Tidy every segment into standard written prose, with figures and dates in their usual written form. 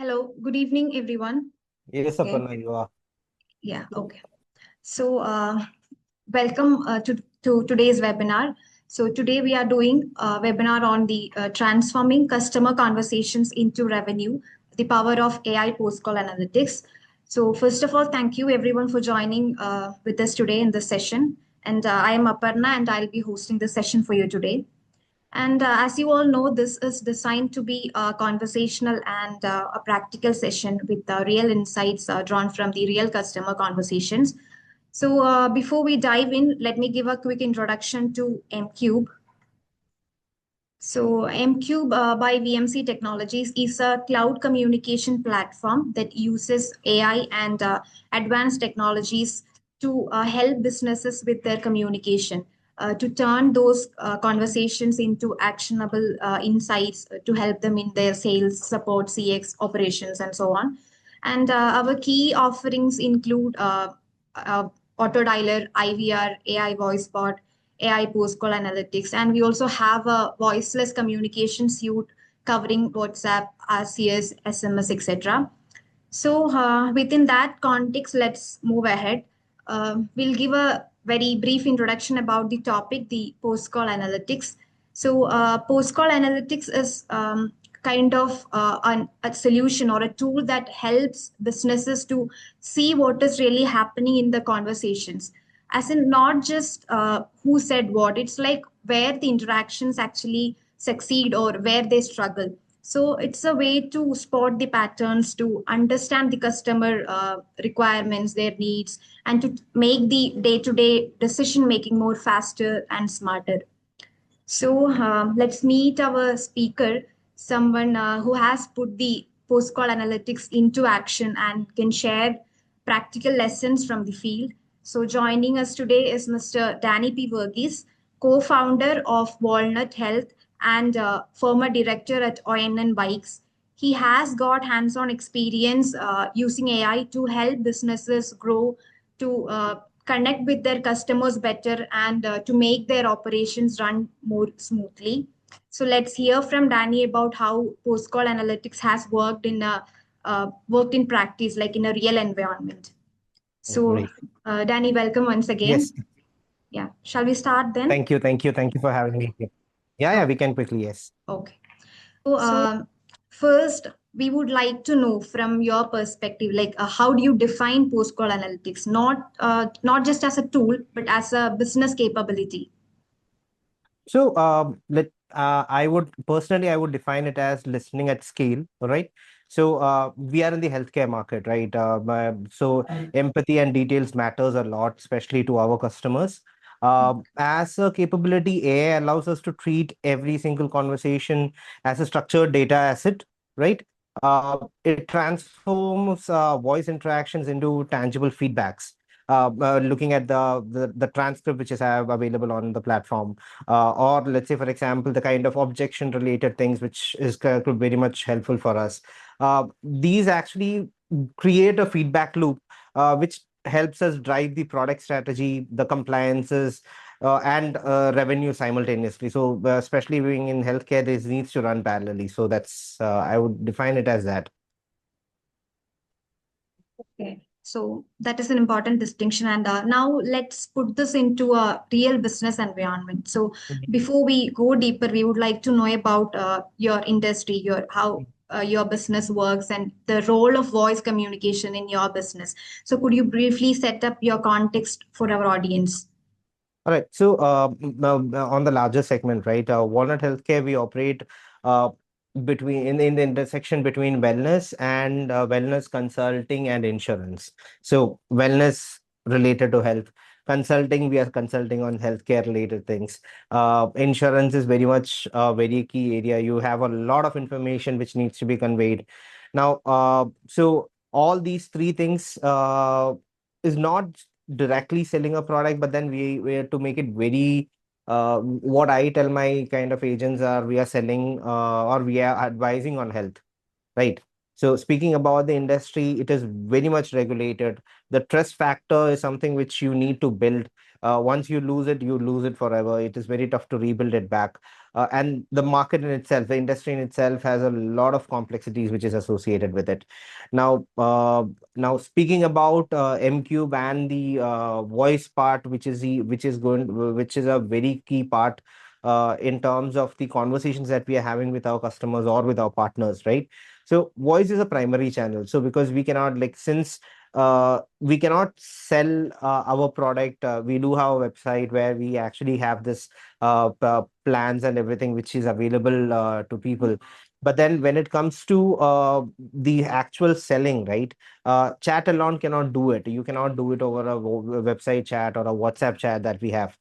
Hello, good evening, everyone. Yes, Okay, Aparna, you are. yeah, okay. So, welcome to today's webinar. So, today we are doing a webinar on the transforming customer conversations into revenue, the power of AI post-call analytics. So, first of all, thank you everyone for joining with us today in this session. And I am Aparna, and I'll be hosting the session for you today. And as you all know, this is designed to be a conversational and a practical session with real insights drawn from the real customer conversations. So before we dive in, let me give a quick introduction to MCUBE. So MCUBE by VMC Technologies is a cloud communication platform that uses AI and advanced technologies to help businesses with their communication, to turn those conversations into actionable insights to help them in their sales, support, CX, operations, and so on. And our key offerings include auto dialer, IVR, AI voice bot, AI post call analytics. And we also have a voiceless communication suite covering WhatsApp, RCS, SMS, etc. So, within that context, let's move ahead. We'll give a very brief introduction about the topic, the post call analytics. So, post call analytics is kind of a solution or a tool that helps businesses to see what is really happening in the conversations, as in not just who said what. It's like where the interactions actually succeed or where they struggle. So it's a way to spot the patterns, to understand the customer requirements, their needs, and to make the day-to-day decision making more faster and smarter. So let's meet our speaker, someone who has put the post-call analytics into action and can share practical lessons from the field. So joining us today is Mr. Danny P. Verghese, co-founder of Walnut Health and former director at ONN Bikes. He has got hands-on experience using AI to help businesses grow, to connect with their customers better, and to make their operations run more smoothly. So let's hear from Danny about how post-call analytics has worked in practice, like in a real environment. So, Great. Danny, welcome once again. Yes. Yeah, shall we start then? Thank you. Thank you. Thank you for having me here. Yeah, we Okay. can quickly. Yes. Okay. So, first, we would like to know from your perspective, like how do you define post-call analytics? Not just as a tool, but as a business capability. So, I would define it as listening at scale. All right. So, we are in the healthcare market, right? So empathy and details matters a lot, especially to our customers. As a capability, AI allows us to treat every single conversation as a structured data asset, right? It transforms voice interactions into tangible feedbacks. Looking at the transcript which is available on the platform, or let's say, for example, the kind of objection related things which is could very much helpful for us. These actually create a feedback loop which helps us drive the product strategy, the compliances, and revenue simultaneously. So especially being in healthcare, this needs to run parallelly. So that's I would define it as that. Okay. So that is an important distinction. And now let's put this into a real business environment. So before we go deeper, we would like to know about your industry, your how your business works, and the role of voice communication in your business. So could you briefly set up your context for our audience? All right. So now on the larger segment, right? Walnut Healthcare, we operate uh, in the intersection between wellness and wellness consulting and insurance. So wellness related to health. Consulting, we are consulting on healthcare related things. Insurance is very much a very key area. You have a lot of information which needs to be conveyed. Now, so all these three things is not directly selling a product, but then we are to make it very what I tell my kind of agents are we are selling or we are advising on health, right? So speaking about the industry, it is very much regulated. The trust factor is something which you need to build. Once you lose it forever. It is very tough to rebuild it back. And the market in itself, the industry in itself has a lot of complexities which is associated with it. Now, now speaking about MCube and the voice part, which is a very key part in terms of the conversations that we are having with our customers or with our partners, right? So voice is a primary channel. So because we cannot, like, since we cannot sell our product, we do have a website where we actually have this plans and everything which is available to people. But then when it comes to the actual selling, right? Chat alone cannot do it. You cannot do it over a website chat or a WhatsApp chat that we have.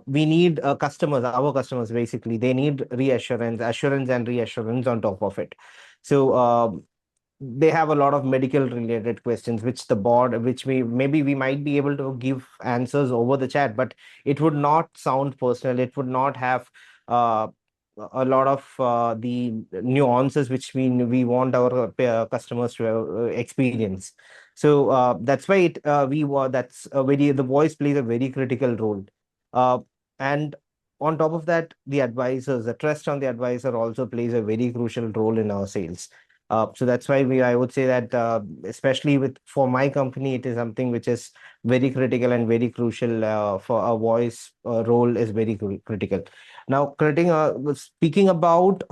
We need customers, our customers basically, they need reassurance, assurance and reassurance on top of it. So they have a lot of medical related questions which the board, which we might be able to give answers over the chat, but it would not sound personal. It would not have uh, a lot of the nuances which we want our customers to experience. So that's why that's a very, the voice plays a very critical role. uh, and on top of that, the advisors, the trust on the advisor also plays a very crucial role in our sales. So that's why I would say that, especially for my company, it is something which is very critical and very crucial. For a voice role is very critical. Now, speaking about,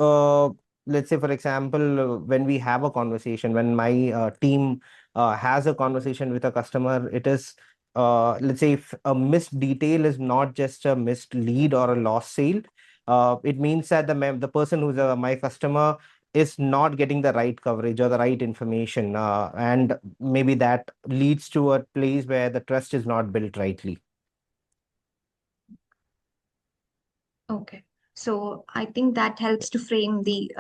let's say, for example, when we have a conversation, when my team has a conversation with a customer, it is, let's say, if a missed detail is not just a missed lead or a lost sale, it means that the person who's my customer is not getting the right coverage or the right information, and maybe that leads to a place where the trust is not built rightly. Okay. So I think that helps to frame the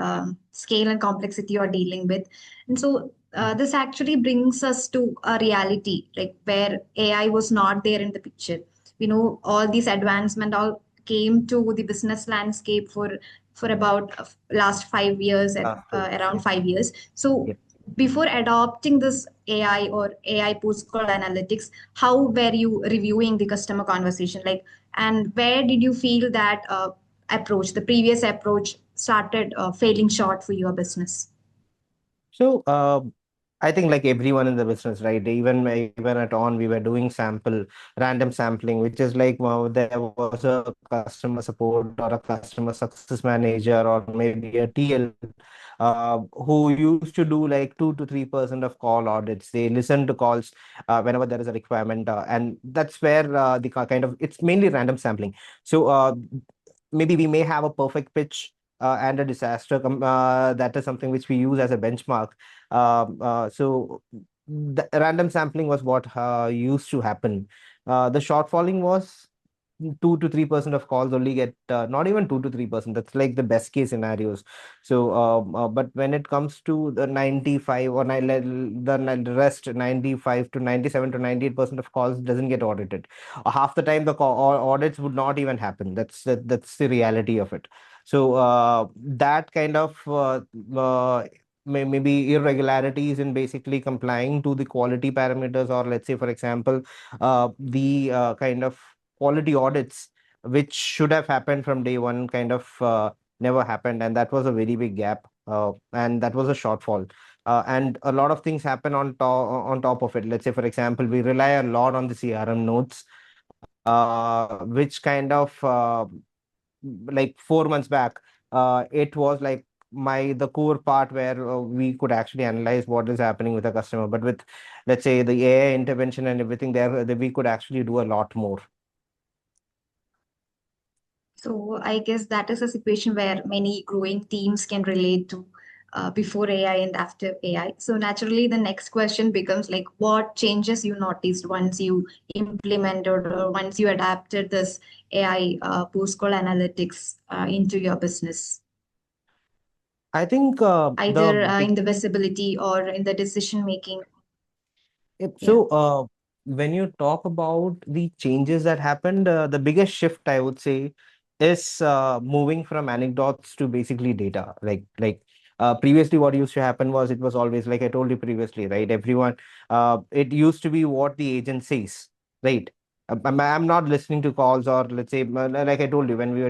scale and complexity you're dealing with. And so this actually brings us to a reality, like where AI was not there in the picture. You know, all these advancement all came to the business landscape for about last 5 years, at Last 5 years, around yeah. 5 years. So Yeah. before adopting this AI or AI post-call analytics, how were you reviewing the customer conversation? Like, and where did you feel that the previous approach, started failing short for your business? So, I think like everyone in the business, right? Even at On, we were doing random sampling, which is like, well, there was a customer support or a customer success manager or maybe a TL who used to do like 2 to 3% of call audits. They listen to calls whenever there is a requirement, and that's where kind of, it's mainly random sampling. So maybe we may have a perfect pitch and a disaster. That is something which we use as a benchmark. So the random sampling was what used to happen. The shortfalling was 2 to 3% of calls only get, not even 2 to 3%. That's like the best case scenarios. So, but when it comes to the 95 or the rest, 95 to 97 to 98% of calls doesn't get audited. Half the time, the audits would not even happen. That's the reality of it. So, that kind of maybe irregularities in basically complying to the quality parameters, or let's say, for example, the kind of quality audits which should have happened from day one kind of never happened, and that was a very big gap, and that was a shortfall. And a lot of things happen on top of it. Let's say, for example, we rely a lot on the CRM notes, which kind of, like 4 months back, it was like the core part where we could actually analyze what is happening with a customer. But with, let's say, the AI intervention and everything we could actually do a lot more. So I guess that is a situation where many growing teams can relate to, before AI and after AI. So naturally, the next question becomes like, what changes you noticed once you implemented or once you adapted this AI post-call analytics into your business, I think the either big in the visibility or in the decision making? Yep. Yeah. So, when you talk about the changes that happened, the biggest shift I would say is moving from anecdotes to basically data. Previously, what used to happen was, it was always like I told you previously, right? Everyone, it used to be what the agent says, right? I'm not listening to calls, or let's say, like I told you, when we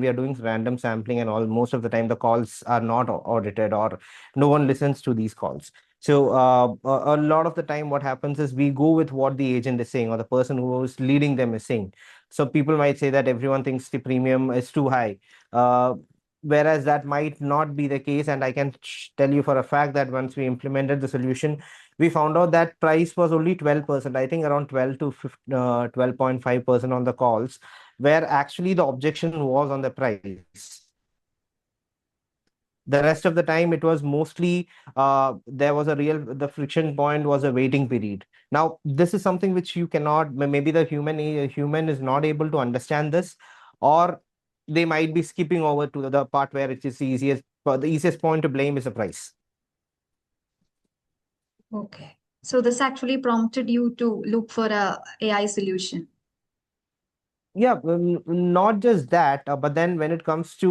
are doing random sampling and all, most of the time the calls are not audited, or no one listens to these calls. So a lot of the time, what happens is we go with what the agent is saying, or the person who is leading them is saying. So people might say that everyone thinks the premium is too high, uh, whereas that might not be the case. And I can tell you for a fact that once we implemented the solution, we found out that price was only 12%, I think around 12 to 12.5% on the calls, where actually the objection was on the price. The rest of the time, it was mostly there was a real the friction point was a waiting period. Now, this is something which you cannot, maybe the human is not able to understand this, or they might be skipping over to the part where it is easiest. The easiest point to blame is the price. Okay. So this actually prompted you to look for a AI solution. Yeah, not just that, but then when it comes to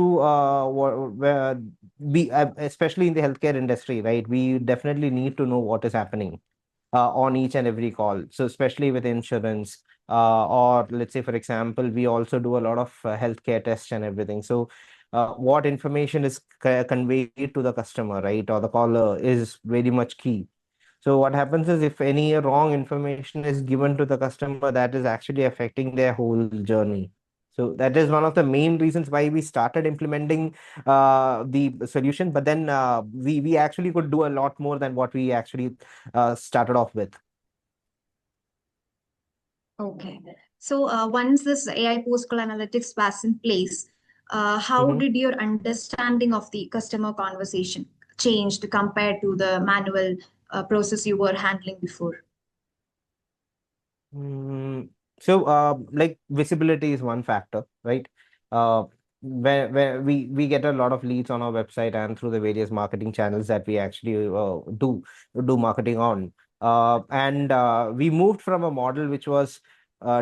where we, especially in the healthcare industry, right, we definitely need to know what is happening on each and every call. So especially with insurance, or let's say, for example, we also do a lot of healthcare tests and everything. So what information is conveyed to the customer, right, or the caller, is very much key. So what happens is, if any wrong information is given to the customer, that is actually affecting their whole journey. So that is one of the main reasons why we started implementing the solution. But then we actually could do a lot more than what we actually started off with. Okay. So once this AI post-call analytics was in place, how Mhm. did your understanding of the customer conversation changed compared to the manual process you were handling before? Mm, so, like visibility is one factor, right? Where we get a lot of leads on our website and through the various marketing channels that we actually do marketing on. And we moved from a model which was,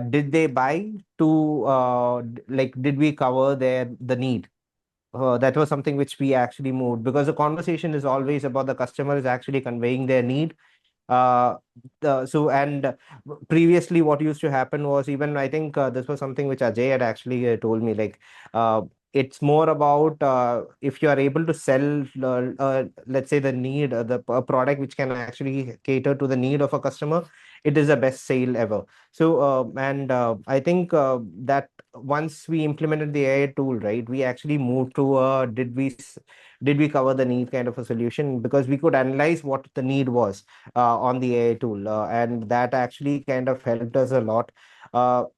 did they buy, to like, did we cover the need? That was something which we actually moved, because the conversation is always about the customer is actually conveying their need. uh so, and previously what used to happen was, even I think this was something which Ajay had actually told me, like, it's more about, if you are able to sell, let's say, the need, a product which can actually cater to the need of a customer, it is the best sale ever. So and I think that once we implemented the AI tool, right, we actually moved to did we cover the need kind of a solution, because we could analyze what the need was on the AI tool, and that actually kind of helped us a lot.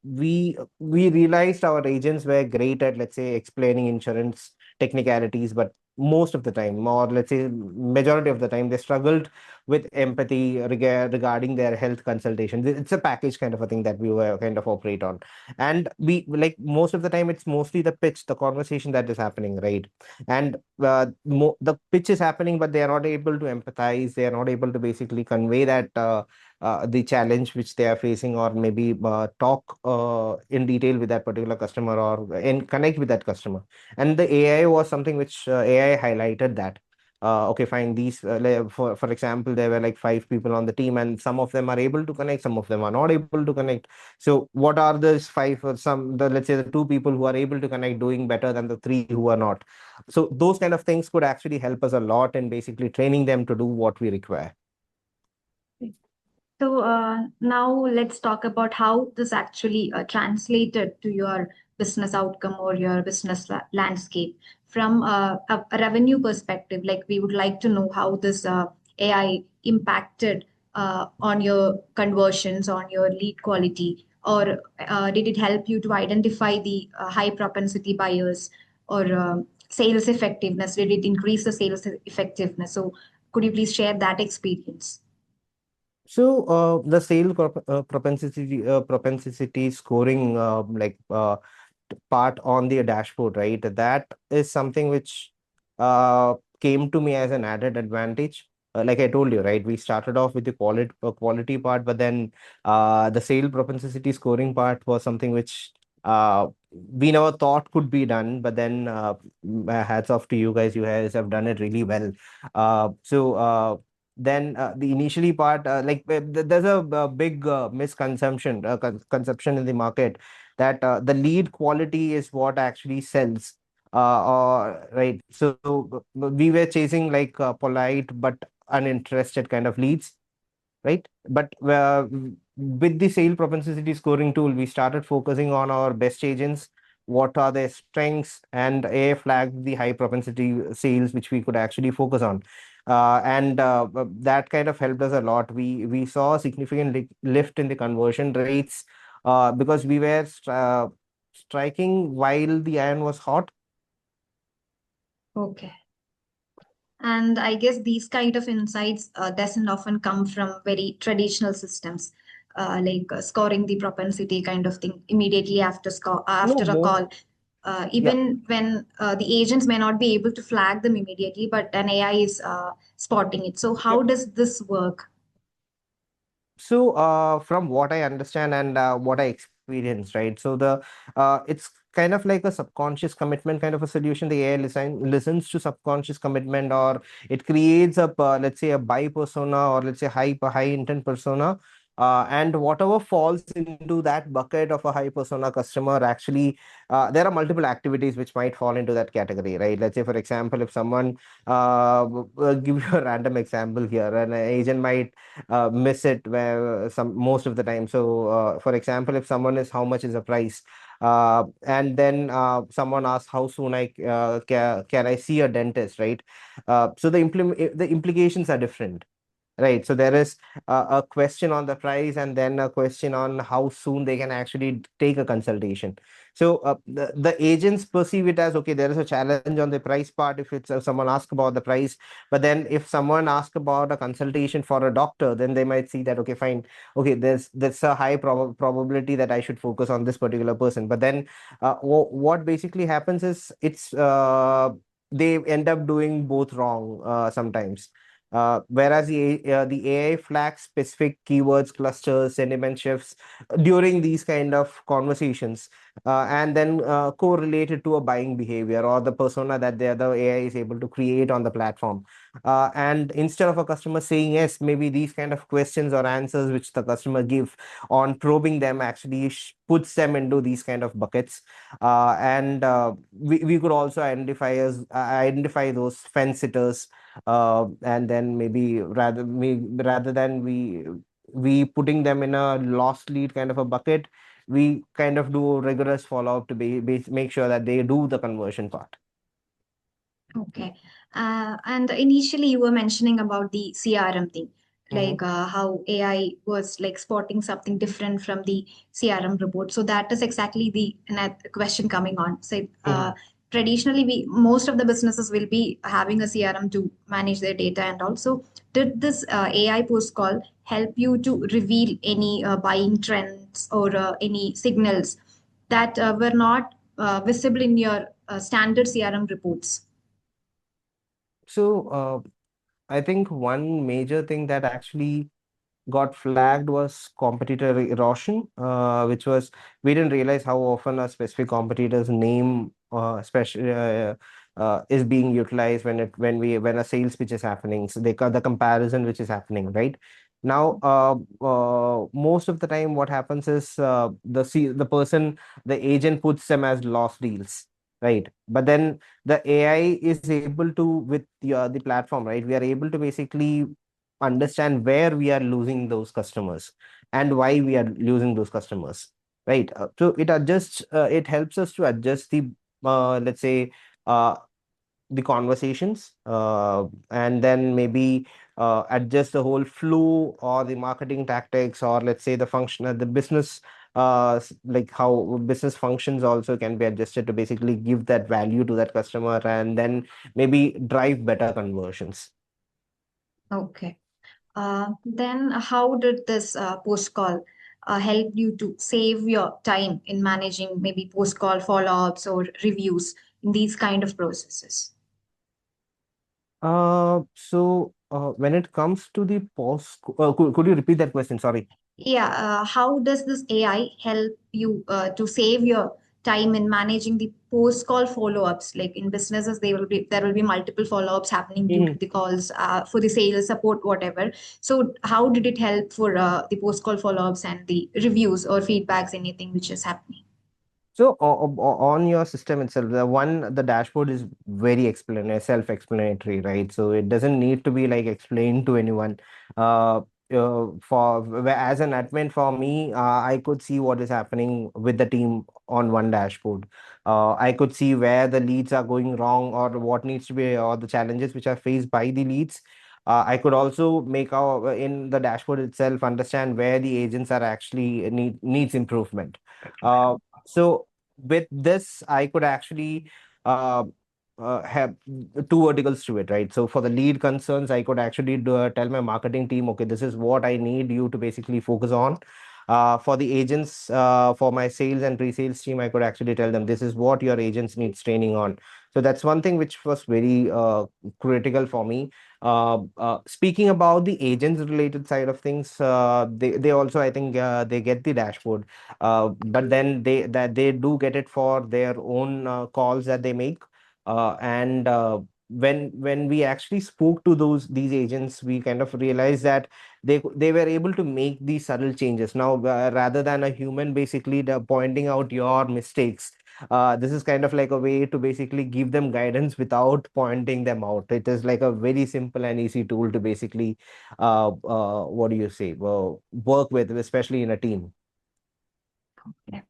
We realized our agents were great at, let's say, explaining insurance technicalities, but most of the time, or let's say majority of the time, they struggled with empathy regarding their health consultation. It's a package kind of a thing that we were kind of operate on, and we, like, most of the time, it's mostly the pitch, the conversation that is happening, right? And the pitch is happening, but they are not able to empathize, they are not able to basically convey that the challenge which they are facing, or maybe talk in detail with that particular customer, or and connect with that customer. And the AI was something which AI highlighted that, okay, fine, these for example, there were like five people on the team, and some of them are able to connect, some of them are not able to connect. So what are those five, or let's say, the two people who are able to connect doing better than the three who are not? So those kind of things could actually help us a lot in basically training them to do what we require. So now let's talk about how this actually translated to your business outcome or your business landscape from a revenue perspective. Like we would like to know how this AI impacted on your conversions, on your lead quality, or did it help you to identify the high propensity buyers, or sales effectiveness? Did it increase the sales effectiveness? So could you please share that experience? So the sale propensity scoring, part on the dashboard, right? That is something which came to me as an added advantage. Like I told you, right? We started off with the quality part, but then the sale propensity scoring part was something which we never thought could be done. But then hats off to you guys. You guys have done it really well. So then the initially part, there's a big misconception, conception in the market that the lead quality is what actually sells. Right. So we were chasing like polite but uninterested kind of leads, right? But with the sale propensity scoring tool, we started focusing on our best agents, what are their strengths, and A flagged the high propensity sales, which we could actually focus on. And that kind of helped us a lot. We saw a significant lift in the conversion rates because we were striking while the iron was hot. Okay. And I guess these kind of insights doesn't often come from very traditional systems, like scoring the propensity kind of thing immediately after No, after a more. call. Yeah. Even when the agents may not be able to flag them immediately, but an AI is spotting it. So how does this work? So, from what I understand and what I experienced, right? So it's kind of like a subconscious commitment kind of a solution. The AI listens to subconscious commitment, or it creates a let's say a buy persona, or let's say high intent persona. And whatever falls into that bucket of a high persona customer, actually, there are multiple activities which might fall into that category, right? Let's say, for example, if someone, give you a random example here, an agent might miss it where some most of the time. So for example, if someone is how much is the price, and then someone asks how soon can I see a dentist, right? So the implications are different. Right. So there is a question on the price, and then a question on how soon they can actually take a consultation. So the agents perceive it as, okay, there is a challenge on the price part if it's someone asks about the price. But then if someone asks about a consultation for a doctor, then they might see that, okay, fine, okay, there's a high probability that I should focus on this particular person. But then what basically happens is they end up doing both wrong sometimes. Whereas the AI flags specific keywords, clusters, sentiment shifts during these kind of conversations, and then correlated to a buying behavior or the persona that the other AI is able to create on the platform. And instead of a customer saying yes, maybe these kind of questions or answers which the customer give on probing them actually puts them into these kind of buckets. And we could also identify those fence sitters, and then maybe rather than we putting them in a lost lead kind of a bucket, we kind of do rigorous follow up to make sure that they do the conversion part. Okay. And initially you were mentioning about the CRM thing, Mm-hmm. like how AI was like spotting something different from the CRM report. So that is exactly the question coming on. So Mm-hmm. traditionally, we most of the businesses will be having a CRM to manage their data, and also did this AI post call help you to reveal any buying trends or any signals that were not visible in your standard CRM reports? So I think one major thing that actually got flagged was competitor erosion, which was we didn't realize how often a specific competitor's name, is being utilized when a sales pitch is happening. So the comparison which is happening right now. Most of the time, what happens is the person, the agent puts them as lost deals, right? But then the AI is able to, with the platform, right? We are able to basically understand where we are losing those customers and why we are losing those customers, right? So it helps us to adjust the let's say uh, the conversations, and then maybe adjust the whole flow or the marketing tactics, or let's say the function the business, like how business functions also can be adjusted to basically give that value to that customer, and then maybe drive better conversions. Okay. Then how did this post call help you to save your time in managing maybe post call follow-ups or reviews in these kind of processes? When it comes to the post, could you repeat that question? Sorry. Yeah, how does this AI help you to save your time in managing the post call follow ups. Like in businesses, there will be multiple follow ups happening due to Mhm. the calls for the sales support, whatever. So how did it help for the post call follow ups and the reviews or feedbacks, anything which is happening? So on your system itself, the dashboard is very self-explanatory, right? So it doesn't need to be like explained to anyone. Uh, as an admin, for me, I could see what is happening with the team on one dashboard. I could see where the leads are going wrong, or what needs to be, or the challenges which are faced by the leads. I could also make our in the dashboard itself understand where the agents are actually needs improvement. So with this, I could actually uh, have two verticals to it, right? So for the lead concerns, I could actually tell my marketing team, okay, this is what I need you to basically focus on. For the agents, for my sales and pre-sales team, I could actually tell them this is what your agents needs training on. So that's one thing which was very critical for me. Speaking about the agents related side of things, they also, I think, they get the dashboard, but then they do get it for their own calls that they make. And when we actually spoke to these agents, we kind of realized that they were able to make these subtle changes. Now, rather than a human basically pointing out your mistakes, this is kind of like a way to basically give them guidance without pointing them out. It is like a very simple and easy tool to basically what do you say, work with, especially in a team. Yeah.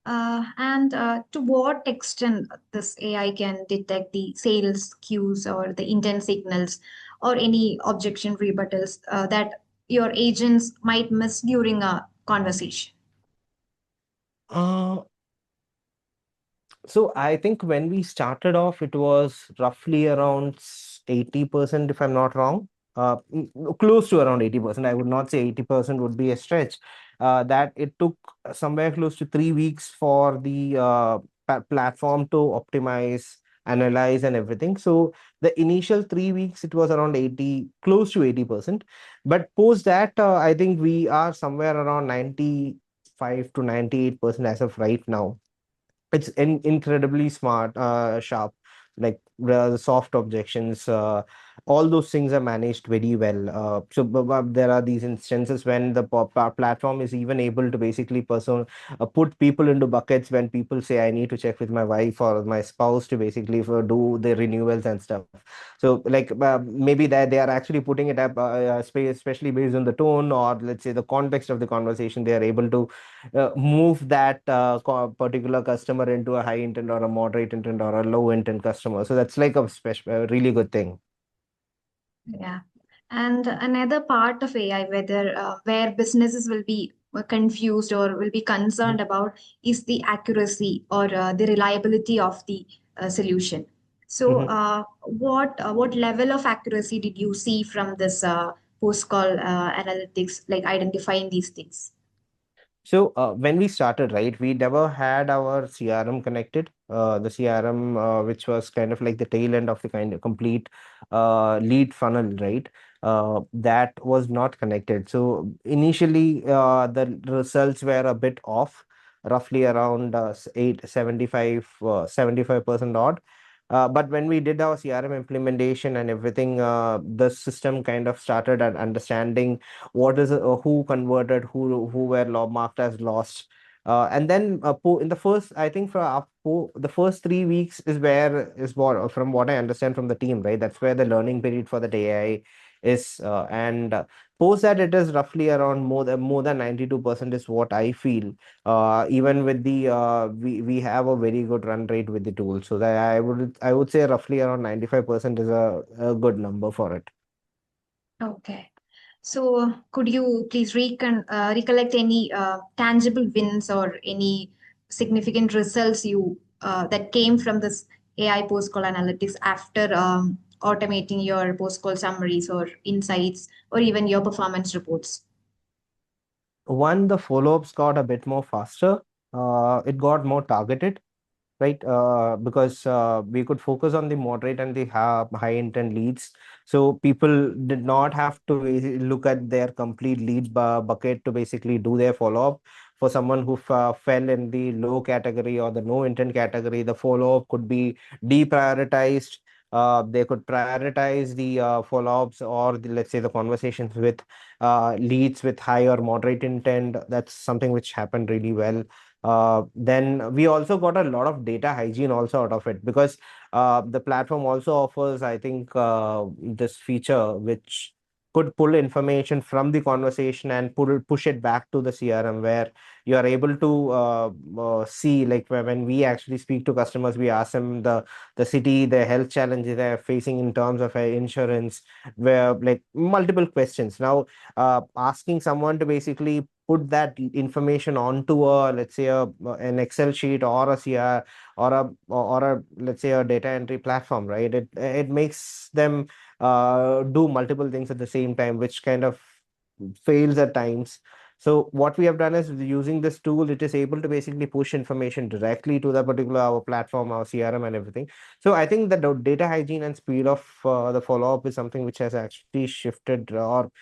And to what extent this AI can detect the sales cues or the intent signals or any objection rebuttals that your agents might miss during a conversation? Uh, So I think when we started off, it was roughly around 80%, if I'm not wrong. Close to around 80%. I would not say 80% would be a stretch. That it took somewhere close to 3 weeks for the platform to optimize, analyze, and everything. So the initial 3 weeks, it was around 80, close to 80%. But post that, I think we are somewhere around 95 to 98% as of right now. It's incredibly smart, sharp, like the soft objections, all those things are managed very well. There are these instances when the platform is even able to basically put people into buckets when people say I need to check with my wife or my spouse to basically do the renewals and stuff. So like maybe that they are actually putting it up, especially based on the tone, or let's say the context of the conversation, they are able to move that particular customer into a high intent or a moderate intent or a low intent customer. So that's like a really good thing. Yeah. And another part of AI, where businesses will be confused or will be concerned about, is the accuracy or the reliability of the solution. So, Mhm. what level of accuracy did you see from this post call analytics, like identifying these things? So when we started, right, we never had our CRM connected. The CRM, which was kind of like the tail end of the kind of complete lead funnel, right? That was not connected. So initially, the results were a bit off, roughly around 75% odd. But when we did our CRM implementation and everything, the system kind of started at understanding what is who converted, who were marked as lost. And then in the first, I think the first 3 weeks is where is what, from what I understand from the team, right? That's where the learning period for the AI is, and post that it is roughly around more than 92% is what I feel. Even with the we have a very good run rate with the tool, so that I would say roughly around 95% is a good number for it. Okay. So, could you please recollect any tangible wins or any significant results you that came from this AI post-call analytics after automating your post-call summaries or insights or even your performance reports? One, the follow-ups got a bit more faster. It got more targeted, right? Because we could focus on the moderate and the high intent leads. So people did not have to look at their complete lead bucket to basically do their follow-up. For someone who fell in the low category or the no intent category, the follow-up could be deprioritized. They could prioritize the follow-ups or let's say the conversations with leads with high or moderate intent. That's something which happened really well. Then we also got a lot of data hygiene also out of it, because the platform also offers, I think, this feature which could pull information from the conversation and push it back to the CRM, where you are able to see, like when we actually speak to customers, we ask them the city, the health challenges they're facing in terms of insurance, where like multiple questions. Now, asking someone to basically put that information onto a, let's say, an Excel sheet or a CR or a let's say a data entry platform, right? It makes them do multiple things at the same time, which kind of fails at times. So what we have done is, using this tool, it is able to basically push information directly to the particular our platform, our CRM, and everything. So I think that the data hygiene and speed of the follow up is something which has actually shifted or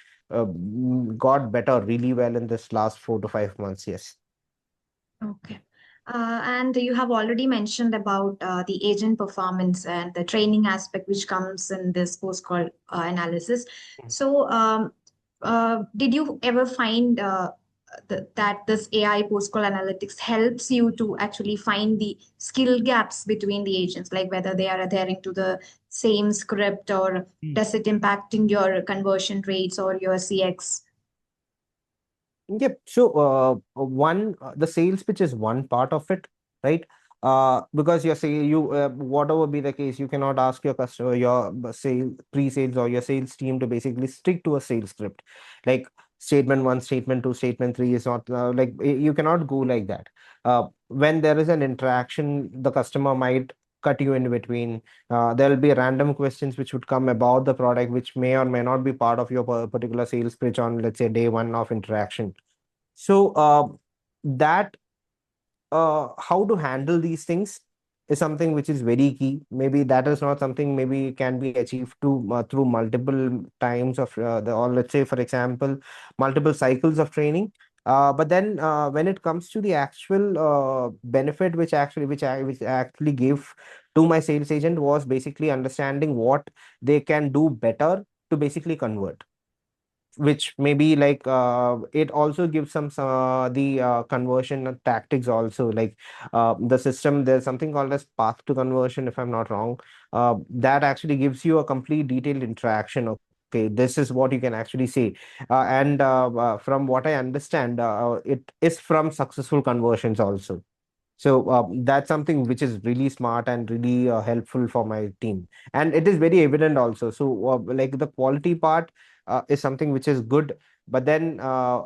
got better really well in this last 4 to 5 months. Yes. Okay. And you have already mentioned about the agent performance and the training aspect, which comes in this post-call analysis. So, did you ever find that this AI post-call analytics helps you to actually find the skill gaps between the agents, like whether they are adhering to the same script, or does it impacting your conversion rates or your CX? Yep. So, the sales pitch is one part of it, right? Because whatever be the case, you cannot ask your customer, your sales, pre-sales, or your sales team to basically stick to a sales script. Like statement one, statement two, statement three is not you cannot go like that. When there is an interaction, the customer might cut you in between. There will be random questions which would come about the product, which may or may not be part of your particular sales pitch on, let's say, day one of interaction. So that how to handle these things is something which is very key. Maybe that is not something maybe can be achieved through multiple times of or let's say, for example, multiple cycles of training. But then when it comes to the actual benefit which actually gave to my sales agent, was basically understanding what they can do better to basically convert, which maybe like it also gives some the conversion tactics also, like the system, there's something called as path to conversion, if I'm not wrong. That actually gives you a complete detailed interaction. Okay, this is what you can actually say. And from what I understand, it is from successful conversions also. So that's something which is really smart and really helpful for my team, and it is very evident also. So like the quality part is something which is good, but then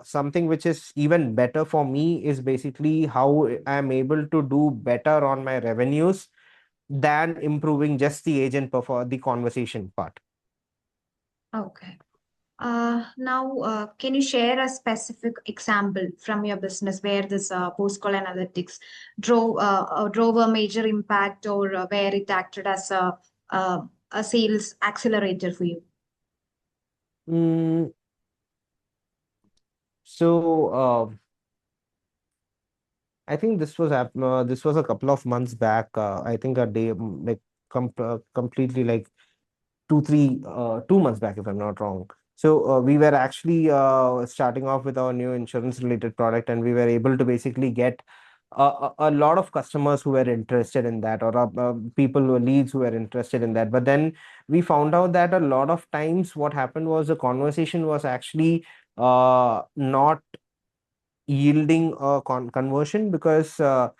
something which is even better for me is basically how I'm able to do better on my revenues than improving just the agent perform the conversation part. Okay. Now, can you share a specific example from your business where this post-call analytics drove a major impact, or where it acted as a sales accelerator for you? Mm, so I think this was a couple of months back. I think a day, like completely like 2 months back, if I'm not wrong. So we were actually starting off with our new insurance related product, and we were able to basically get a lot of customers who were interested in that, or people who leads who were interested in that. But then we found out that a lot of times what happened was the conversation was actually not yielding a conversion, because uh,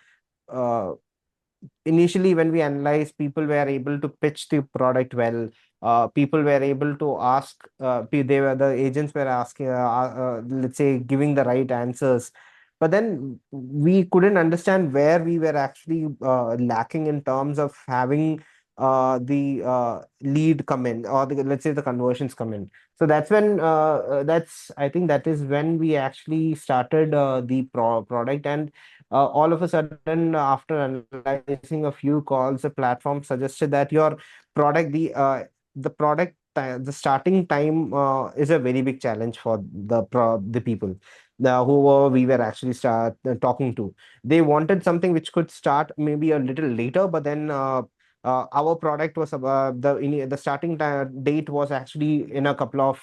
initially when we analyzed, people were able to pitch the product well. People were able to ask, the agents were asking, let's say, giving the right answers. But then we couldn't understand where we were actually lacking in terms of having the lead come in, or let's say the conversions come in. So that's when I think that is when we actually started the product. And all of a sudden, after analyzing a few calls, the platform suggested that your product, the product the starting time is a very big challenge for the people. whoever we were actually start talking to. They wanted something which could start maybe a little later, but then our product was the starting date was actually in a couple of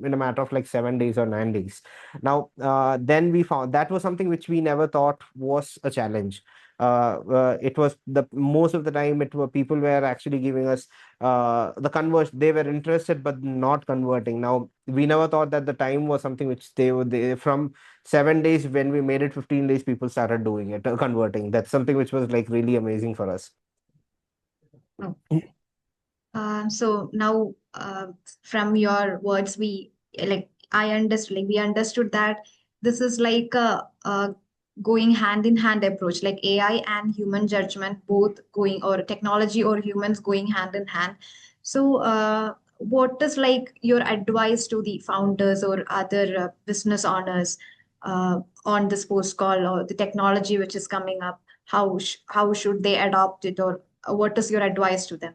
in a matter of like 7 days or 9 days. Now, then we found that was something which we never thought was a challenge. It was the most of the time it were people were actually giving us the conversion. They were interested but not converting. Now, we never thought that the time was something which they from 7 days, when we made it 15 days, people started doing it, converting. That's something which was like really amazing for us. Okay. So now, from your words, I understood, we understood that this is like a going hand in hand approach, like AI and human judgment both going, or technology or humans going hand in hand. So, what is like your advice to the founders or other business owners on this post call, or the technology which is coming up? How should they adopt it, or what is your advice to them?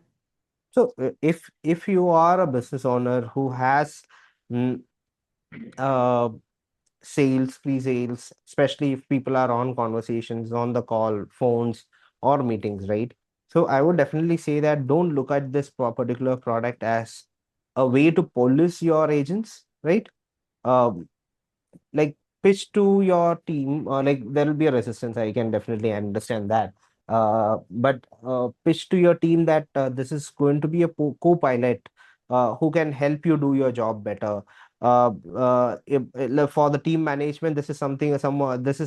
So if you are a business owner who has mm, uh, sales, pre-sales, especially if people are on conversations, on the call, phones, or meetings, right? So I would definitely say that don't look at this particular product as a way to police your agents, right? Um, like pitch to your team, like there will be a resistance. I can definitely understand that. But pitch to your team that this is going to be a co-pilot who can help you do your job better. For the team management, this is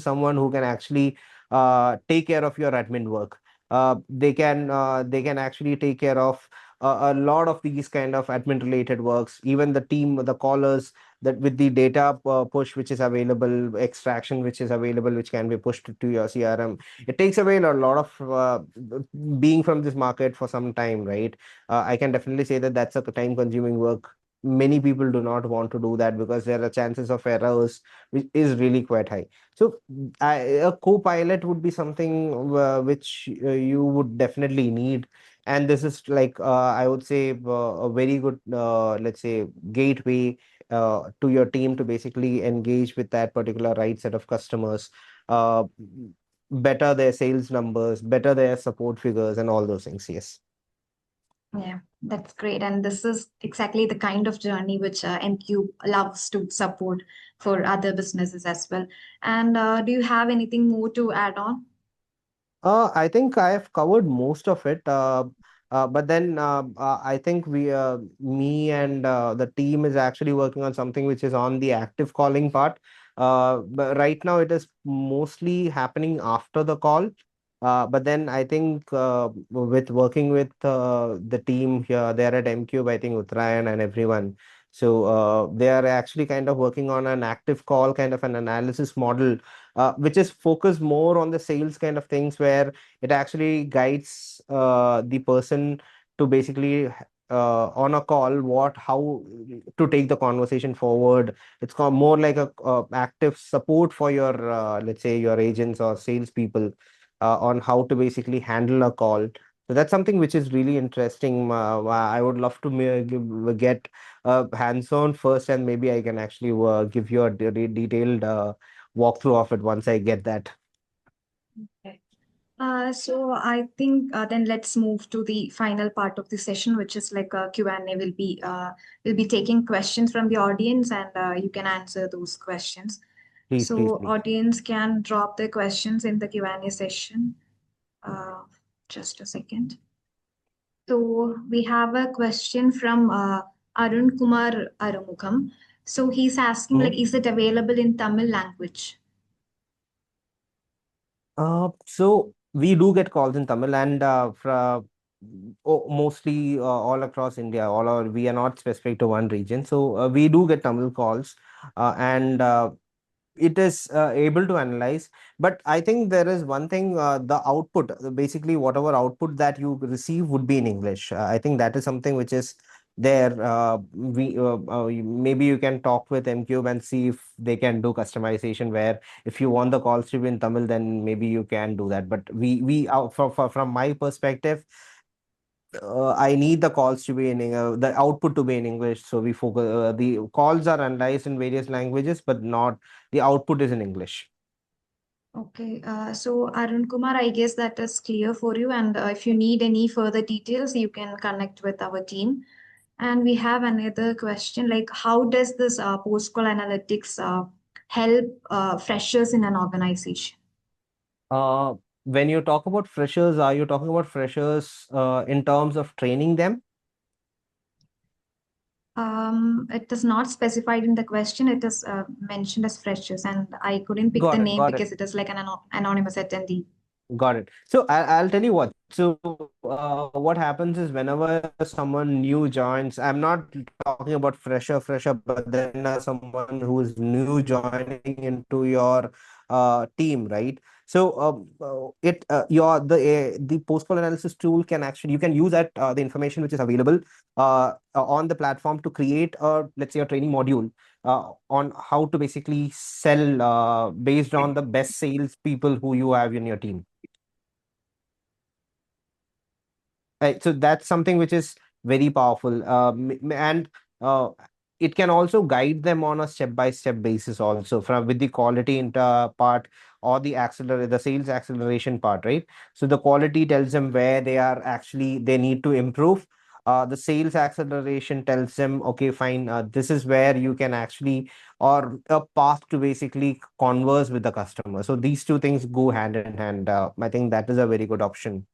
someone who can actually take care of your admin work. They can actually take care of a lot of these kind of admin related works, even the team, the callers, that with the data push which is available, extraction which is available, which can be pushed to your CRM. It takes away a lot of being from this market for some time, right? I can definitely say that that's a time consuming work. Many people do not want to do that because there are chances of errors which is really quite high. So a co-pilot would be something which you would definitely need. And this is like I would say a very good let's say gateway to your team to basically engage with that particular right set of customers, uh, better their sales numbers, better their support figures, and all those things. Yes. Yeah, that's great. And this is exactly the kind of journey which MCube loves to support for other businesses as well. And do you have anything more to add on? I think I have covered most of it. But then I think me and the team is actually working on something which is on the active calling part. But right now it is mostly happening after the call. But then I think with working with the team here, there at MCube, I think Uttarayan and everyone. So they are actually kind of working on an active call kind of an analysis model, which is focused more on the sales kind of things, where it actually guides the person to basically on a call how to take the conversation forward. It's called more like a active support for your let's say your agents or salespeople on how to basically handle a call. So that's something which is really interesting. I would love to get hands-on first, and maybe I can actually give you a detailed walkthrough of it once I get that. Okay. So I think then let's move to the final part of the session, which is like a Q&A. We'll be taking questions from the audience, and you can answer those questions. Please, please, So please. audience can drop their questions in the Q&A session. Uh, just a second. So we have a question from Arun Kumar Arumukham. So he's asking, like, is it available in Tamil language? So we do get calls in Tamil, and from mostly all across India. We are not specific to one region, so we do get Tamil calls, and it is able to analyze. But I think there is one thing: the output, basically whatever output that you receive would be in English. I think that is something which is there. Maybe you can talk with MCube and see if they can do customization, where if you want the calls to be in Tamil, then maybe you can do that. But from my perspective, I need the calls to be in the output to be in English. So we focus. The calls are analyzed in various languages, but not the output is in English. Okay, so Arun Kumar, I guess that is clear for you. And if you need any further details, you can connect with our team. And we have another question, like how does this post-call analytics help freshers in an organization? Uh, when you talk about freshers, are you talking about freshers in terms of training them? It is not specified in the question. It is mentioned as freshers, and I couldn't pick the Got it. name Got it. because it is like an anonymous attendee. Got it. So I'll tell you what. So what happens is whenever someone new joins, I'm not talking about fresher, but then someone who's new joining into your team, right? So it your the post call analysis tool can actually you can use that the information which is available on the platform to create a let's say a training module on how to basically sell based on the best sales people who you have in your team. Right, so that's something which is very powerful, and uh, it can also guide them on a step-by-step basis also from with the quality part or the sales acceleration part, right? So the quality tells them where they need to improve. The sales acceleration tells them, okay, fine, this is where you can actually or a path to basically converse with the customer. So these two things go hand in hand. I think that is a very good option.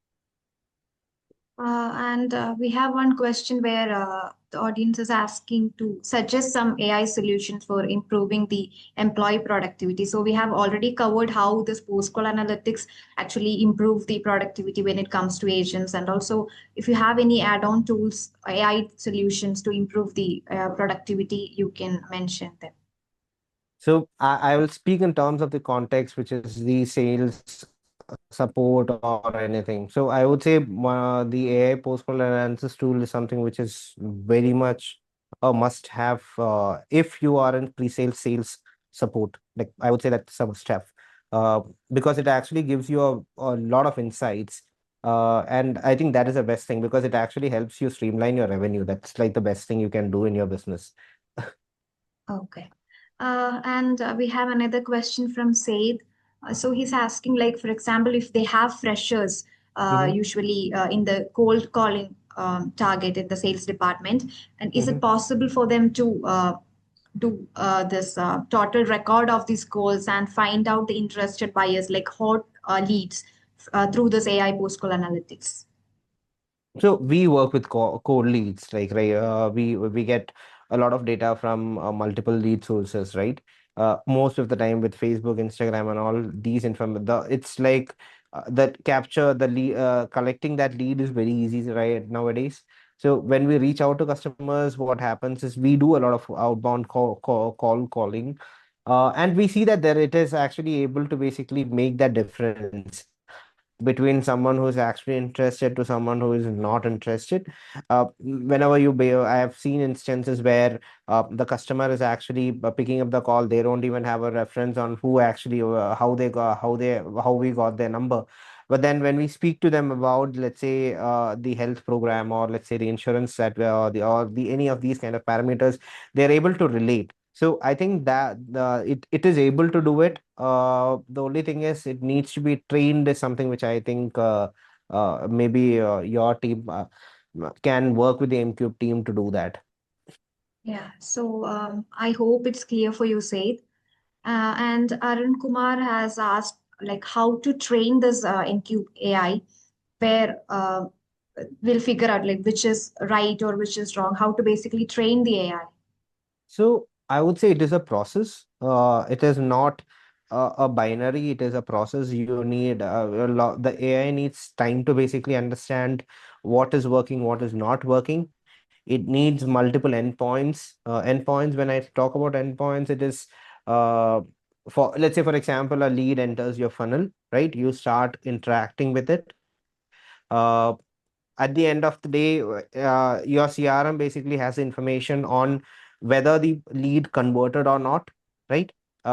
And we have one question where the audience is asking to suggest some AI solutions for improving the employee productivity. So we have already covered how this post-call analytics actually improve the productivity when it comes to agents. And also, if you have any add-on tools, AI solutions to improve the productivity, you can mention them. So I will speak in terms of the context, which is the sales support or anything. So I would say the AI post-call analysis tool is something which is very much a must-have if you are in pre-sales sales support. Like I would say that's a must-have uh, because it actually gives you a lot of insights. And I think that is the best thing because it actually helps you streamline your revenue. That's like the best thing you can do in your business. Okay. And we have another question from Said. So he's asking, like, for example, if they have freshers, usually in the cold calling target in the sales department, and is it possible for them to do this total record of these calls and find out the interested buyers, like hot leads, through this AI post-call analytics? So we work with cold leads, like right. We get a lot of data from multiple lead sources, right? Most of the time with Facebook, Instagram, and all these it's like that capture the lead, collecting that lead is very easy right nowadays. So when we reach out to customers, what happens is we do a lot of outbound calling, and we see that there it is actually able to basically make that difference between someone who's actually interested to someone who is not interested. Whenever I have seen instances where the customer is actually picking up the call. They don't even have a reference on who actually, how we got their number. But then when we speak to them about, let's say, the health program or let's say the insurance that or the any of these kind of parameters, they're able to relate. So I think that it is able to do it. The only thing is it needs to be trained is something which I think maybe your team can work with the MCube team to do that. Yeah, so I hope it's clear for you, Said. And Arun Kumar has asked like how to train this MCube AI, where we'll figure out like which is right or which is wrong, how to basically train the AI. So I would say it is a process. It is not a binary. It is a process. You need the AI needs time to basically understand what is working, what is not working. It needs multiple endpoints. Endpoints. When I talk about endpoints, it is for let's say for example, a lead enters your funnel, right? You start interacting with it. Uh, at the end of the day, your CRM basically has information on whether the lead converted or not, right?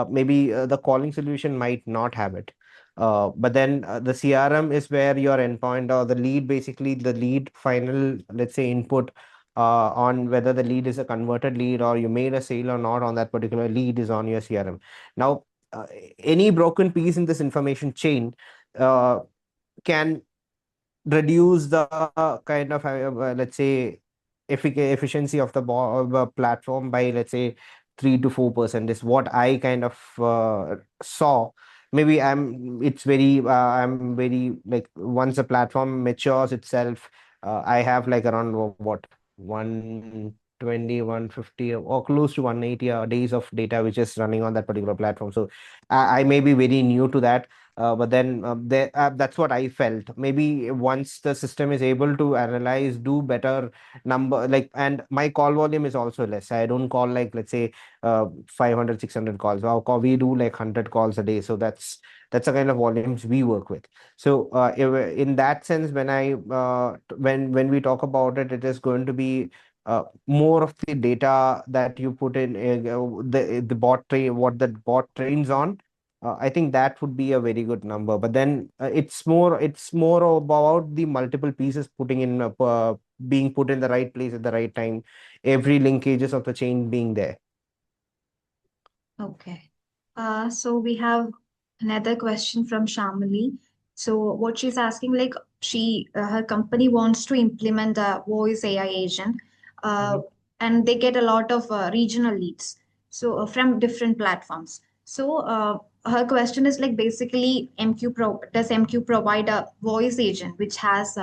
Maybe the calling solution might not have it. But then the CRM is where your endpoint or the lead, basically the lead final, let's say, input on whether the lead is a converted lead or you made a sale or not on that particular lead is on your CRM. Now, uh, any broken piece in this information chain uh, can reduce the kind of let's say efficiency of the platform by, let's say, 3 to 4% is what I kind of saw. Maybe I'm very, like, once the platform matures itself, I have like around what 120, 150 or close to 180 days of data which is running on that particular platform. So I may be very new to that, but then that's what I felt. Maybe once the system is able to analyze, do better number, like, and my call volume is also less. I don't call, like, let's say, 500, 600 calls. We do like 100 calls a day. So that's the kind of volumes we work with. So in that sense, when we talk about it, it is going to be more of the data that you put in, the bot train, what the bot trains on. I think that would be a very good number. But then it's more about the multiple pieces being put in the right place at the right time, every linkages of the chain being there. Okay. So we have another question from Shamali. So what she's asking, like her company wants to implement a voice AI agent, uh, Mhm. and they get a lot of regional leads, so from different platforms. So her question is like basically does MQ provide a voice agent which has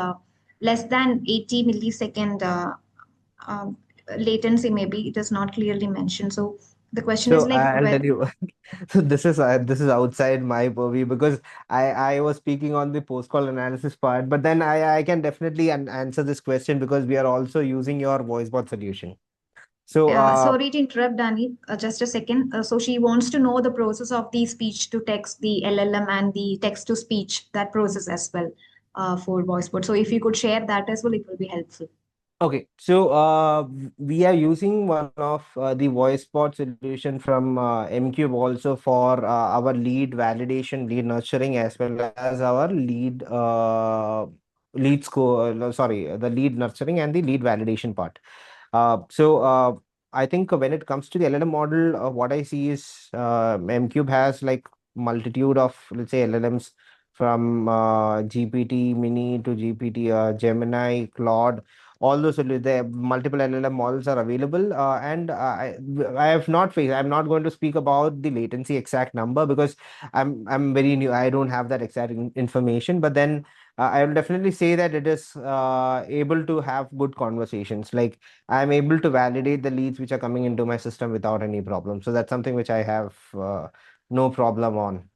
less than 80 millisecond um, latency? Maybe it is not clearly mentioned. So the question is So like I'll tell whether. you. So this is outside my purview, because I was speaking on the post call analysis part, but then I can definitely answer this question because we are also using your voice bot solution. So Sorry to interrupt, Danny. Just a second. So she wants to know the process of the speech to text, the LLM, and the text to speech, that process as well, for voice bot. So if you could share that as well, it will be helpful. okay, so we are using one of the voice bot solution from MCube also for our lead validation, lead nurturing, as well as our lead score. No, sorry, the lead nurturing and the lead validation part. So I think when it comes to the LLM model, what I see is MCube has like multitude of, let's say, LLMs from GPT Mini to GPT Gemini, Claude. All those the multiple LLM models are available, and I have not faced. I'm not going to speak about the latency exact number because I'm very new. I don't have that exact information. But then I will definitely say that it is able to have good conversations. Like, I'm able to validate the leads which are coming into my system without any problem. So that's something which I have no problem on.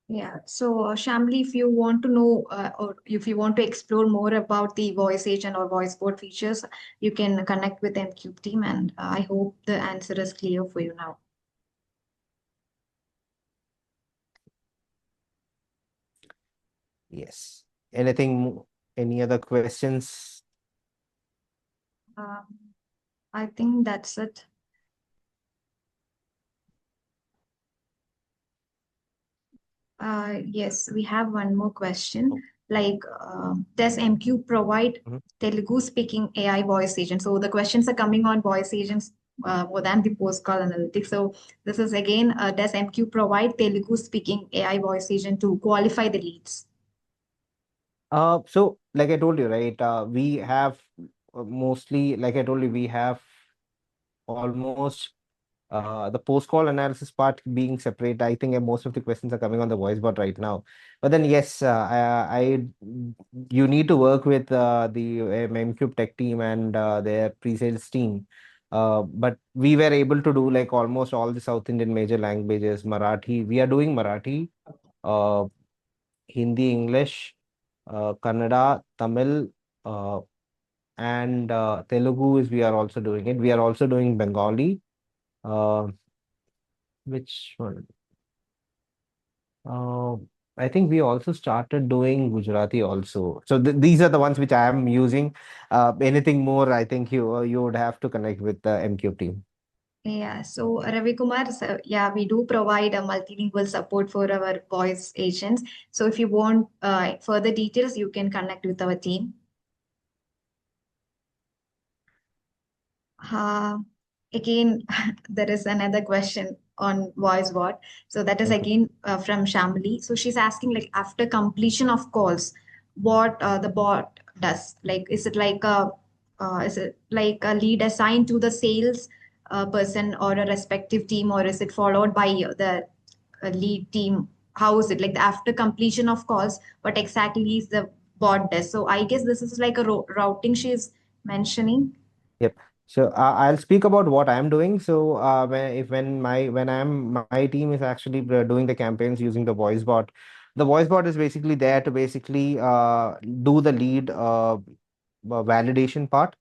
Yeah. So, Shamli, if you want to know or if you want to explore more about the voice agent or voice bot features, you can connect with MCube team, and I hope the answer is clear for you now. Yes. Any other questions? Um, I think that's it. Yes, we have one more question. Oh, Like, does MQ provide mhm. Telugu speaking AI voice agent? So the questions are coming on voice agents more than the post call analytics. So this is again, does MQ provide Telugu speaking AI voice agent to qualify the leads? So like I told you, right, we have mostly, like I told you, we have almost the post-call analysis part being separate. I think most of the questions are coming on the voice bot right now. But then yes, you need to work with the MCube tech team and their pre-sales team. But we were able to do like almost all the South Indian major languages. Marathi, we are doing Marathi, uh, Hindi, English, Kannada, Tamil, uh, and Telugu is we are also doing it. We are also doing Bengali. Uh, which one? Uh, I think we also started doing Gujarati also. So these are the ones which I am using. Anything more, I think you would have to connect with the MQ team. Yeah, so Ravi Kumar, so yeah, we do provide a multilingual support for our voice agents. So if you want further details, you can connect with our team. Uh, Again, there is another question on voice bot. So that is Mhm. again from Shamli. So she's asking like after completion of calls, what the bot does. Like, is it like a lead assigned to the sales person or a respective team, or is it followed by the lead team? How is it like after completion of calls? What exactly is the bot does? So I guess this is like a routing she's mentioning. Yep. So I'll speak about what I'm doing. So when my team is actually doing the campaigns using the voice bot, the voice bot is basically there to basically do the lead validation part,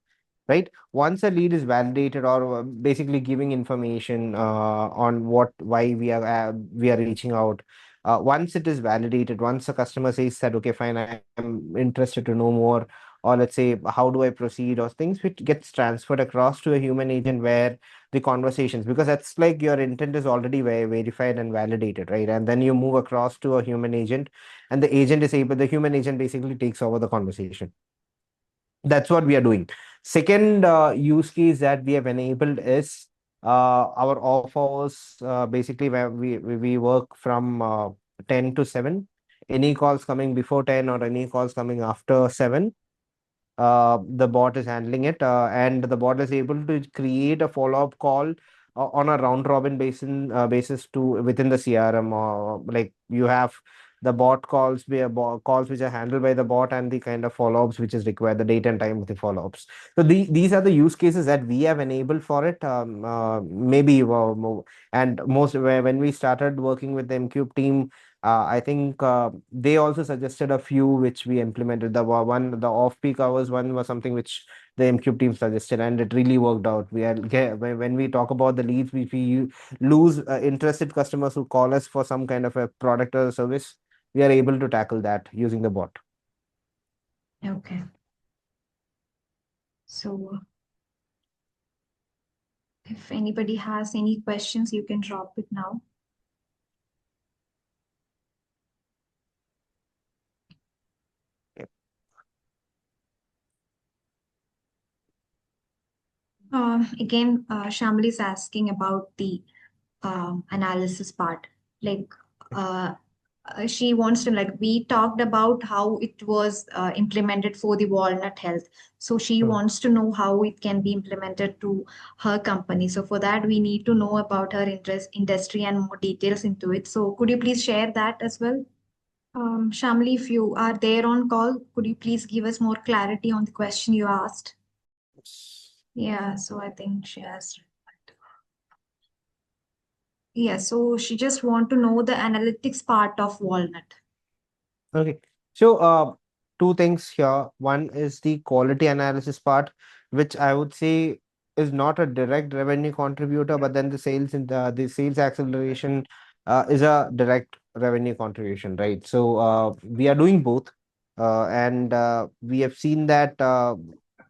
right? Once a lead is validated or basically giving information on why we are reaching out. Once it is validated, once a customer says that, okay, fine, I am interested to know more, or let's say, how do I proceed, or things which gets transferred across to a human agent where the conversations, because that's like your intent is already verified and validated, right? And then you move across to a human agent, and the human agent basically takes over the conversation. That's what we are doing. Second use case that we have enabled is our off hours, basically where we work from 10 to 7. Any calls coming before 10 or any calls coming after 7, the bot is handling it, and the bot is able to create a follow-up call on a round robin basis to within the CRM. Like you have the bot calls, calls which are handled by the bot, and the kind of follow-ups which is required, the date and time of the follow-ups. So these are the use cases that we have enabled for it. Maybe and most when we started working with the MCube team, I think they also suggested a few which we implemented. The off-peak hours one was something which the MCube team suggested, and it really worked out. When we talk about the leads, we lose interested customers who call us for some kind of a product or service, we are able to tackle that using the bot. Okay. So if anybody has any questions, you can drop it now. Yep. Again, Shamli is asking about the analysis part. Like, uh, she wants to like we talked about how it was implemented for the Walnut Health. So she Hmm. wants to know how it can be implemented to her company. So for that, we need to know about her interest, industry, and more details into it. So could you please share that as well? Shamli, if you are there on call, could you please give us more clarity on the question you asked? Yeah, so I think she has. Yeah, so she just want to know the analytics part of Walnut. Okay. So, two things here. One is the quality analysis part, which I would say is not a direct revenue contributor, but then the sales acceleration is a direct revenue contribution, right? So, we are doing both, and we have seen that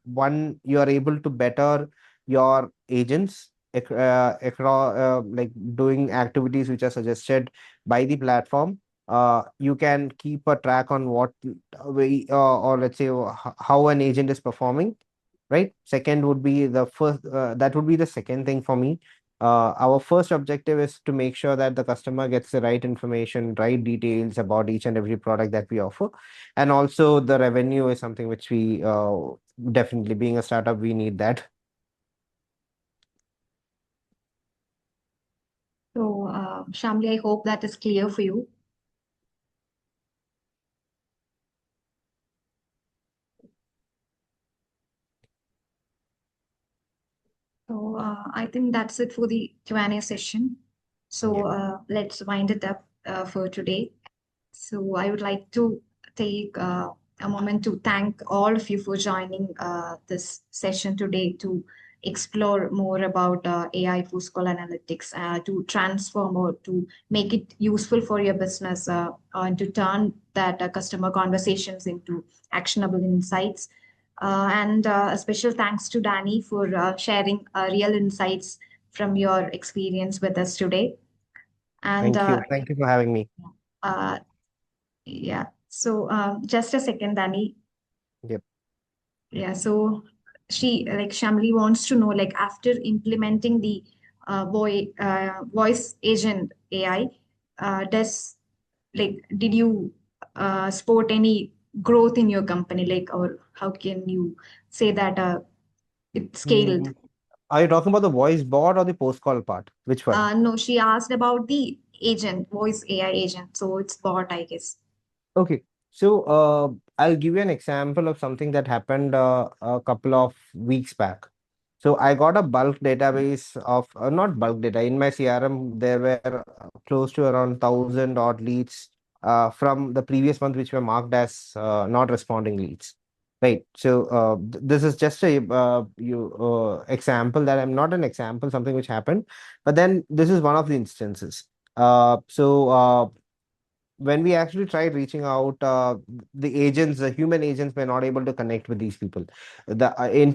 one, you are able to better your agents across, like doing activities which are suggested by the platform. You can keep a track on what or let's say how an agent is performing, right? Second would be the first, that would be the second thing for me. Our first objective is to make sure that the customer gets the right information, right details about each and every product that we offer. And also the revenue is something which we definitely, being a startup, we need that. So, Shamli, I hope that is clear for you. So, I think that's it for the Q&A session. So, Yeah. let's wind it up for today. So I would like to take a moment to thank all of you for joining this session today to explore more about AI post-call analytics, to transform or to make it useful for your business, and to turn that customer conversations into actionable insights. And a special thanks to Danny for sharing real insights from your experience with us today. And Thank you. Thank you for having me. uh, yeah, so just a second, Danny. Yep. Yeah, so Shamli wants to know, like, after implementing the voice agent AI, does did you sport any growth in your company, like, or how can you say that it scaled? Mm, are you talking about the voice bot or the post call part? Which one? No, she asked about the agent, voice AI agent, so it's bot, I guess. Okay. So I'll give you an example of something that happened a couple of weeks back. So I got a bulk database of not bulk data in my CRM. There were close to around 1,000 odd leads from the previous month, which were marked as not responding leads. Right. So this is just a example that I'm not an example, something which happened, but then this is one of the instances. When we actually tried reaching out, the human agents were not able to connect with these people. They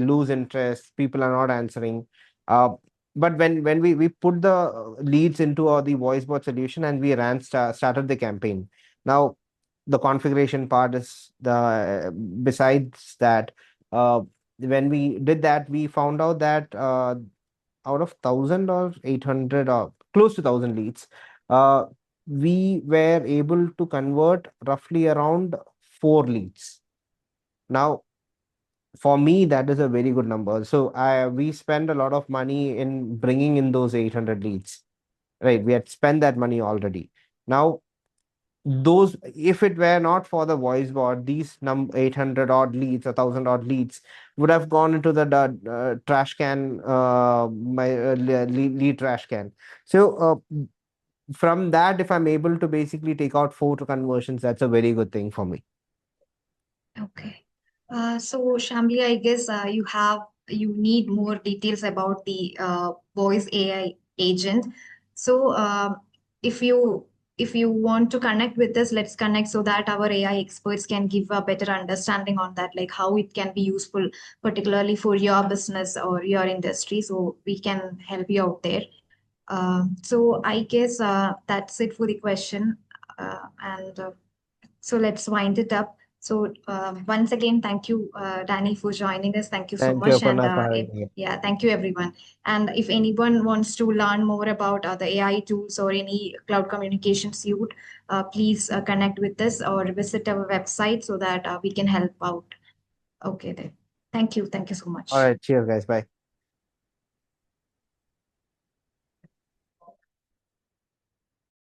lose interest. People are not answering. Uh, but when we put the leads into the voice bot solution and we started the campaign. Now the configuration part is besides that. Uh, when we did that, we found out that out of 1,000 or 800 or close to 1,000 leads, uh, we were able to convert roughly around 4 leads. Now, for me, that is a very good number. So we spend a lot of money in bringing in those 800 leads, right? We had spent that money already. Now, those if it were not for the voice bot, these 800 odd leads, 1,000 odd leads would have gone into the trash can, lead trash can. So from that, if I'm able to basically take out 4 conversions, that's a very good thing for me. Okay. So Shamli, I guess you need more details about the voice AI agent. So if you want to connect with us, let's connect so that our AI experts can give a better understanding on that, like how it can be useful, particularly for your business or your industry. So we can help you out there. So I guess that's it for the question. And So let's wind it up. So once again, thank you, Danny, for joining us. Thank you so Thank you, much. And Aparna, for having me. yeah, thank you, everyone. And if anyone wants to learn more about the AI tools or any cloud communication suite, please connect with us or visit our website so that we can help out. Okay, then. Thank you. Thank you so All much. right, cheers, guys. Bye.